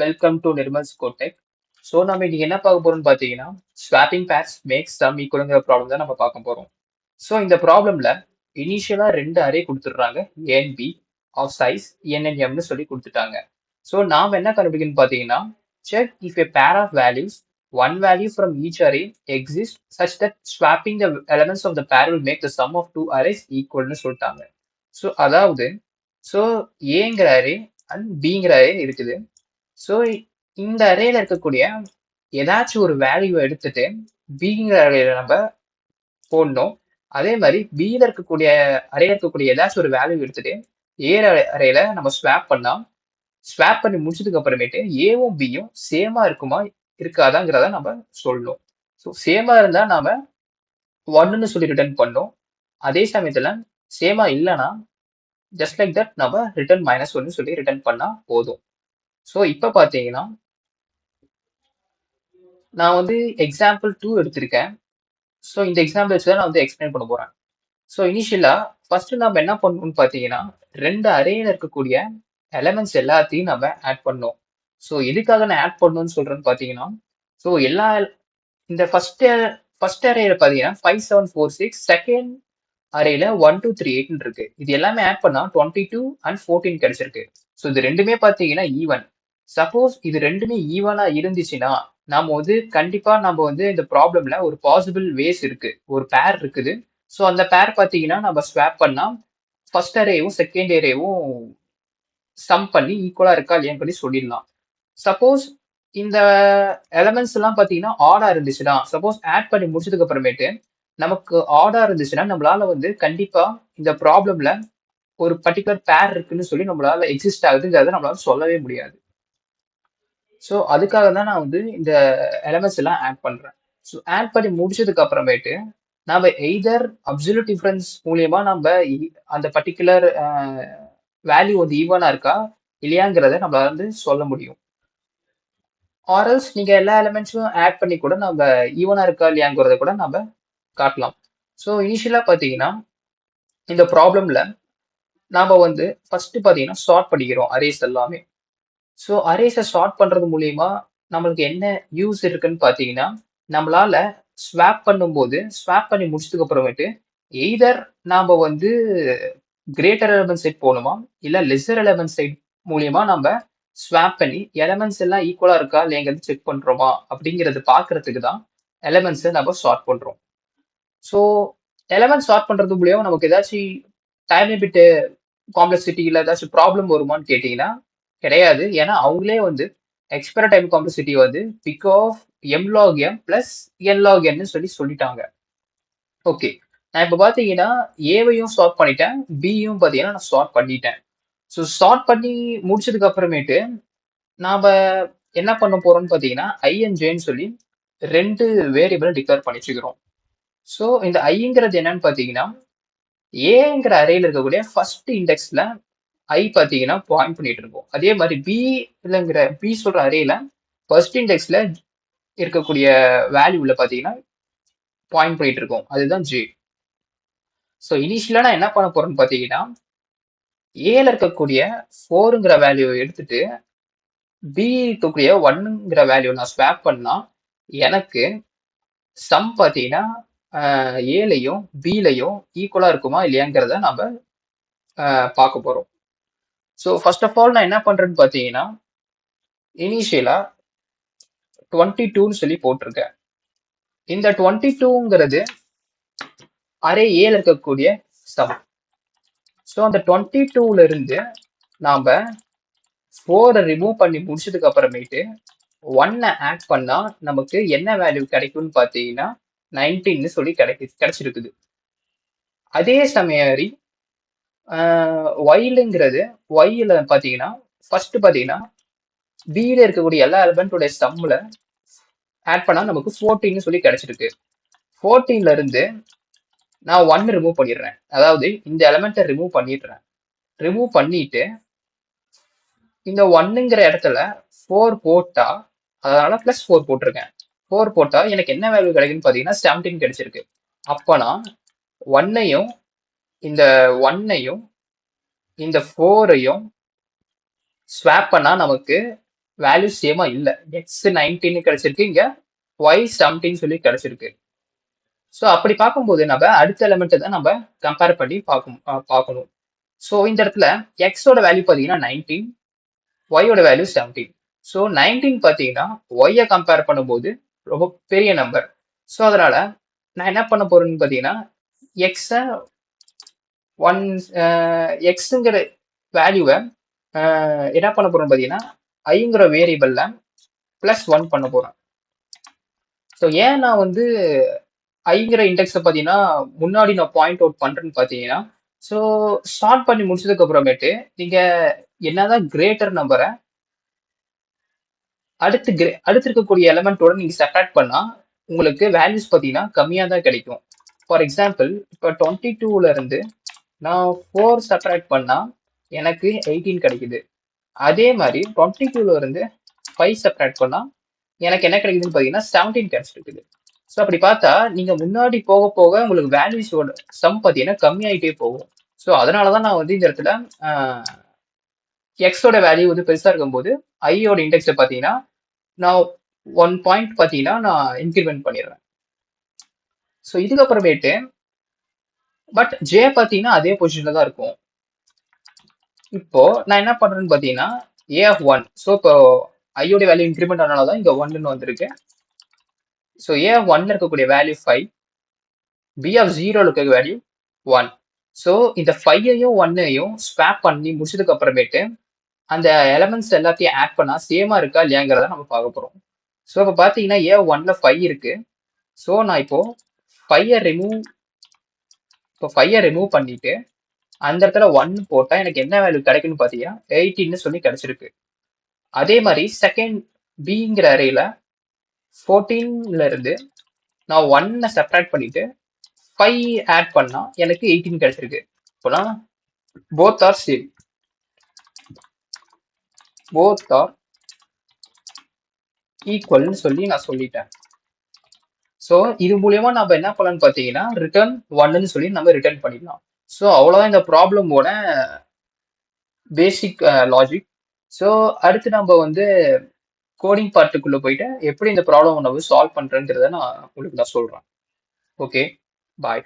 Welcome to Nirmal's codec. So நம்ம இன்னைக்கு என்ன பார்க்க போறோம்னு பார்த்தீங்கன்னா ஸ்வாப்பிங் பேர்ஸ் மேக்ஸ் சம் ஈக்குவலுங்கிற ப்ராப்ளம் தான் நம்ம பார்க்க போறோம். ஸோ இந்த ப்ராப்ளம்ல இனிஷியலா ரெண்டு அரே கொடுத்துடுறாங்க, ஏன் பி ஆஃப் சைஸ் என்என்எம்னு சொல்லி கொடுத்துட்டாங்க. ஸோ நாம் என்ன கண்டுபிடிக்கணும்னு பார்த்தீங்கன்னா check if a pair of values one value from each array exists such that swapping the elements of the pair will make the sum of two arrays equalனு சொல்லிட்டாங்க. So அதாவது so ஏங்கிற array and பிங்கிற array இருக்குது. So இந்த அரேல இருக்கக்கூடிய ஏதாச்சும் ஒரு value எடுத்துட்டு பிங்கிற அரேல நம்ம போடணும். அதே மாதிரி பில இருக்கக்கூடிய அரேல இருக்கக்கூடிய ஏதாச்சும் ஒரு வேல்யூ எடுத்துட்டு ஏ அரேல நம்ம ஸ்வாப் பண்ணா, ஸ்வாப் பண்ணி முடிச்சதுக்கு அப்புறமேட்டு ஏவும் பியும் சேமா இருக்குமா இருக்காதாங்கிறத நம்ம சொல்லணும். ஸோ சேமா இருந்தா நாம ஒன்னுன்னு சொல்லி ரிட்டர்ன் பண்ணோம். அதே சமயத்துல சேமா இல்லைன்னா ஜஸ்ட் லைக் தட் நம்ம ரிட்டர்ன் -1 சொல்லி ரிட்டர்ன் பண்ணா போதும். ஸோ இப்போ பார்த்தீங்கன்னா நான் வந்து எக்ஸாம்பிள் 2 எடுத்திருக்கேன். ஸோ இந்த எக்ஸாம்பிள் வச்சு தான் நான் வந்து எக்ஸ்பிளைன் பண்ண போறேன். ஸோ இனிஷியலா ஃபர்ஸ்ட் நம்ம என்ன பண்ணணும்னு பார்த்தீங்கன்னா ரெண்டு அரேல இருக்கக்கூடிய எலமெண்ட்ஸ் எல்லாத்தையும் நம்ம ஆட் பண்ணோம். ஸோ எதுக்காக நான் ஆட் பண்ணணும்னு சொல்றேன்னு பார்த்தீங்கன்னா ஸோ எல்லா இந்த ஃபர்ஸ்ட் அரேல பார்த்தீங்கன்னா 5 7 4 6, செகண்ட் அரேல 1 2 3 8 இருக்கு. இது எல்லாமே ஆட் பண்ணா 22 and 14 கிடைச்சிருக்கு. ஸோ இது ரெண்டுமே பார்த்தீங்கன்னா ஈவன். சப்போஸ் இது ரெண்டுமே ஈவனா இருந்துச்சுன்னா நாம வந்து கண்டிப்பா நம்ம வந்து இந்த ப்ராப்ளம்ல ஒரு பாசிபிள் வேஸ் இருக்கு, ஒரு பேர் இருக்குது. ஸோ அந்த பேர் பார்த்தீங்கன்னா நம்ம ஸ்வாப் பண்ணா ஃபர்ஸ்ட் அரேவும் செகண்ட் அரேவும் சம் பண்ணி ஈக்குவலா இருக்கா இல்லையான்னு சொல்லி சொல்லிடலாம். சப்போஸ் இந்த எலமெண்ட்ஸ் எல்லாம் பார்த்தீங்கன்னா ஆடா இருந்துச்சுன்னா, சப்போஸ் ஆட் பண்ணி முடிச்சதுக்கு அப்புறமேட்டு நமக்கு ஆடா இருந்துச்சுன்னா நம்மளால வந்து கண்டிப்பா இந்த ப்ராப்ளம்ல ஒரு பர்டிகுலர் பேர் இருக்குன்னு சொல்லி நம்மளால எக்ஸிஸ்ட் ஆகுதுங்கிறத நம்மளால சொல்லவே முடியாது. ஸோ அதுக்காக தான் நான் வந்து இந்த எலமெண்ட்ஸ் எல்லாம் ஆட் பண்றேன். ஸோ ஆட் பண்ணி முடிச்சதுக்கு அப்புறமேட்டு நம்ம எய்தர் அப்சல்யூட் டிஃபரன்ஸ் மூலியமா நம்ம அந்த பர்டிகுலர் வேல்யூ வந்து ஈவனா இருக்கா இல்லையாங்கிறத நம்மளால வந்து சொல்ல முடியும். ஆர்எல்ஸ் நீங்க எல்லா எலமெண்ட்ஸும் ஆட் பண்ணி கூட நம்ம ஈவனா இருக்கா இல்லையாங்கிறத கூட நம்ம காட்டலாம். ஸோ இனிஷியலா பார்த்தீங்கன்னா இந்த ப்ராப்ளம்ல நாம வந்து ஃபர்ஸ்ட் பார்த்தீங்கன்னா சார்ட் பண்ணிக்கிறோம் அரேஸ் எல்லாமே. ஸோ அரேஸை சார்ட் பண்றது மூலியமா நம்மளுக்கு என்ன யூஸ் இருக்குன்னு பார்த்தீங்கன்னா நம்மளால ஸ்வாப் பண்ணும்போது ஸ்வாப் பண்ணி முடிச்சதுக்கு அப்புறமேட்டு எய்தர் நாம வந்து கிரேட்டர் எலமெண்ட் செட் போகணுமா இல்ல லெஸர் எலமெண்ட் செட் மூலியமா நம்ம ஸ்வாப் பண்ணி எலமெண்ட்ஸ் எல்லாம் ஈக்குவலா இருக்கா இல்லைங்கிறது செக் பண்றோமா அப்படிங்கிறது பார்க்கறதுக்கு தான் எலமெண்ட்ஸை நம்ம சார்ட் பண்றோம். ஸோ எலமெண்ட் சார்ட் பண்றது மூலியமா நமக்கு ஏதாச்சும் டைம் லிமிட் காம்ப்ளெக்சிட்டி இல்லை ஏதாச்சும் ப்ராப்ளம் வருமான்னு கேட்டீங்கன்னா கிடையாது. ஏன்னா அவங்களே வந்து எக்ஸ்பெரட் டைம் காம்ப்ளெக்சிட்டி வந்து big of m log m plus n log n சொல்லிட்டாங்க. ஓகே, நான் இப்போ பார்த்தீங்கன்னா ஏவையும் சார்ட் பண்ணிட்டேன், பியும் பார்த்தீங்கன்னா நான் சார்ட் பண்ணிட்டேன். ஸோ சார்ட் பண்ணி முடிச்சதுக்கு அப்புறமேட்டு நாம என்ன பண்ண போறோம்னு பார்த்தீங்கன்னா ஐஎன்ஜேன்னு சொல்லி ரெண்டு வேரியபிள் டிக்ளேர் பண்ணி வச்சுக்கிறோம். ஸோ இந்த ஐங்கிறது என்னன்னு பார்த்தீங்கன்னா ஏங்கிற அரேல இருக்கக்கூடிய ஃபர்ஸ்ட் இண்டெக்ஸ்ல ஐ பார்த்தீங்கன்னா பாயிண்ட் பண்ணிட்டு இருக்கோம். அதே மாதிரி பி இல்லைங்கிற பி சொல்ற அரேல ஃபர்ஸ்ட் இண்டெக்ஸ்ல இருக்கக்கூடிய வேல்யூல பார்த்தீங்கன்னா பாயிண்ட் பண்ணிட்டு இருக்கோம். அதுதான் ஜே. ஸோ இனிஷியலா நான் என்ன பண்ண போறேன்னு பார்த்தீங்கன்னா ஏல இருக்கக்கூடிய 4ங்கிற வேல்யூவை எடுத்துட்டு பி இருக்கக்கூடிய 1ங்கிற வேல்யூ நான் ஸ்வாப் பண்ணா எனக்கு சம் பார்த்தீங்கன்னா ஏலையும் பிலையும் ஈக்குவலா இருக்குமா இல்லையாங்கிறத நம்ம பார்க்க போறோம். ஸோ ஃபர்ஸ்ட் ஆஃப் ஆல் நான் என்ன பண்றேன்னு பார்த்தீங்கன்னா இனிஷியலா 22ன்னு சொல்லி போட்டிருக்கேன். இந்த 22ங்கிறது அரே ஏல இருக்கக்கூடிய சம். ஸோ அந்த 22ல இருந்து நாம 4 ரிமூவ் பண்ணி முடிச்சதுக்கு அப்புறமேட்டு 1 ஆட் பண்ணா நமக்கு என்ன வேல்யூ கிடைக்கும்னு பார்த்தீங்கன்னா 19ன்னு சொல்லி கிடைச்சிருக்குது. அதே சமயம் ஒயிலுங்கிறது ஒய்ல பார்த்தீங்கன்னா ஃபர்ஸ்ட் பார்த்தீங்கன்னா பில இருக்கக்கூடிய எல்லா எலிமெண்டோட சம்ல ஆட் பண்ணா நமக்கு 14ன்னு சொல்லி கிடைச்சிருக்கு. 14ல இருந்து நான் 1 ரிமூவ் பண்ணிடுறேன், அதாவது இந்த எலிமெண்ட்டை ரிமூவ் பண்ணிடுறேன். ரிமூவ் பண்ணிட்டு இந்த 1ங்கிற இடத்துல 4 போட்டா, அதனால +4 போட்டிருக்கேன். 4 போட்டா எனக்கு என்ன வேல்யூ கிடைக்குன்னு பார்த்தீங்கன்னா 17 கிடைச்சிருக்கு. அப்பனா 1ஐயும் இந்த 1ஐயும் இந்த 4ஐயும் ஸ்வாப் பண்ணா நமக்கு வேல்யூ சேமா இல்ல. எக்ஸ் 19 கிடைச்சிருக்கு, இங்க ஒய் 17 சொல்லி கிடைச்சிருக்கு. ஸோ அப்படி பார்க்கும்போது நம்ம அடுத்த எலிமெண்ட்டை தான் நம்ம கம்பேர் பண்ணி பார்க்கணும். ஸோ இந்த இடத்துல எக்ஸோட வேல்யூ பார்த்தீங்கன்னா 19, ஒய்யோட வேல்யூ 17. ஸோ 19 பார்த்தீங்கன்னா ஒய்யை கம்பேர் பண்ணும்போது ரொம்ப பெரிய நம்பர். ஸோ அதனால நான் என்ன பண்ண போறேன்னு பார்த்தீங்கன்னா எக்ஸை எக்ஸுங்கிற வேல்யூவை என்ன பண்ண போறோம்னு பார்த்தீங்கன்னா ஐங்கிற வேரியபிள்ல +1 பண்ண போறேன். ஸோ ஏன் நான் வந்து ஐங்கிற இண்டெக்ஸை பார்த்தீங்கன்னா முன்னாடி நான் பாயிண்ட் அவுட் பண்றேன்னு பார்த்தீங்கன்னா, ஸோ ஸ்டார்ட் பண்ணி முடிச்சதுக்கு அப்புறமேட்டு நீங்க என்னதான் கிரேட்டர் நம்பரை அடுத்து இருக்கக்கூடிய எலமெண்ட்டோட நீங்க செப்பரேட் பண்ணா உங்களுக்கு வேல்யூஸ் பார்த்தீங்கன்னா கம்மியா தான் கிடைக்கும். ஃபார் எக்ஸாம்பிள் இப்போ 22ல இருந்து நான் 4 செப்பரேட் பண்ணா எனக்கு 18 கிடைக்குது. அதே மாதிரி 22ல இருந்து 5 செப்பரேட் பண்ணா எனக்கு என்ன கிடைக்குதுன்னு பார்த்தீங்கன்னா 17 கிடைச்சிருக்குது. ஸோ அப்படி பார்த்தா நீங்க முன்னாடி போக போக உங்களுக்கு வேல்யூஸோட சம் பார்த்தீங்கன்னா கம்மியாயிட்டே போகும். ஸோ அதனால தான் நான் வந்து இந்த இடத்துல எக்ஸோட வேல்யூ வந்து பெருசா இருக்கும்போது ஐயோட இண்டெக்ஸை பார்த்தீங்கன்னா நான் 1 பாயிண்ட் பார்த்தீங்கன்னா நான் இன்க்ரிமெண்ட் பண்ணிடுறேன். ஸோ இதுக்கப்புறமேட்டு பட் ஜே பார்த்தீங்கன்னா அதே பொசிஷன்ல தான் இருக்கும். இப்போ நான் என்ன பண்றேன்னு பார்த்தீங்கன்னா ஏ ஆஃப் 1. ஸோ இப்போ ஐயோட வேல்யூ இன்க்ரிமெண்ட் ஆனால தான் இங்க 1ன்னு வந்திருக்கு. ஸோ ஏ ஆஃப் 1ல இருக்கக்கூடிய வேல்யூ 5, பி ஆஃப் 0ல இருக்க வேல்யூ 1. ஸோ இந்த 5ஐயும் 1ஐயும் ஸ்வாப் பண்ணி முடிச்சதுக்கு அப்புறமேட்டு அந்த எலமெண்ட்ஸ் எல்லாத்தையும் ஆட் பண்ணா சேமா இருக்கா இல்லையாங்கிறத நம்ம பார்க்க போறோம். ஸோ இப்போ பார்த்தீங்கன்னா ஏ 1ல 5 இருக்கு. ஸோ நான் இப்போ 5ஐ ரிமூவ் பண்ணிட்டு அந்த இடத்துல 1 போட்டா எனக்கு என்ன வேல்யூ கிடைக்குன்னு பார்த்தீங்கன்னா 18 சொல்லி கிடைச்சிருக்கு. அதே மாதிரி செகண்ட் பிங்கிற அரேல 14ல இருந்து நான் 1 செப்பரேட் பண்ணிட்டு 5 ஆட் பண்ணா எனக்கு 18 கிடைச்சிருக்கு. இப்போனா both are same, both are ஈக்குவல்னு சொல்லி நான் சொல்லிட்டேன். ஸோ இது மூலியமா நம்ம என்ன பண்ணலாம்னு பார்த்தீங்கன்னா ரிட்டர்ன் 1ன்னு சொல்லி நம்ம ரிட்டர்ன் பண்ணிடலாம். ஸோ அவ்வளோதான் இந்த ப்ராப்ளமோட பேசிக் லாஜிக். ஸோ அடுத்து நம்ம வந்து கோடிங் பார்ட்டுக்குள்ள போயிட்டு எப்படி இந்த ப்ராப்ளம் நம்ம சால்வ் பண்றேங்கிறத நான் உங்களுக்கு சொல்றேன். ஓகே, பாய்.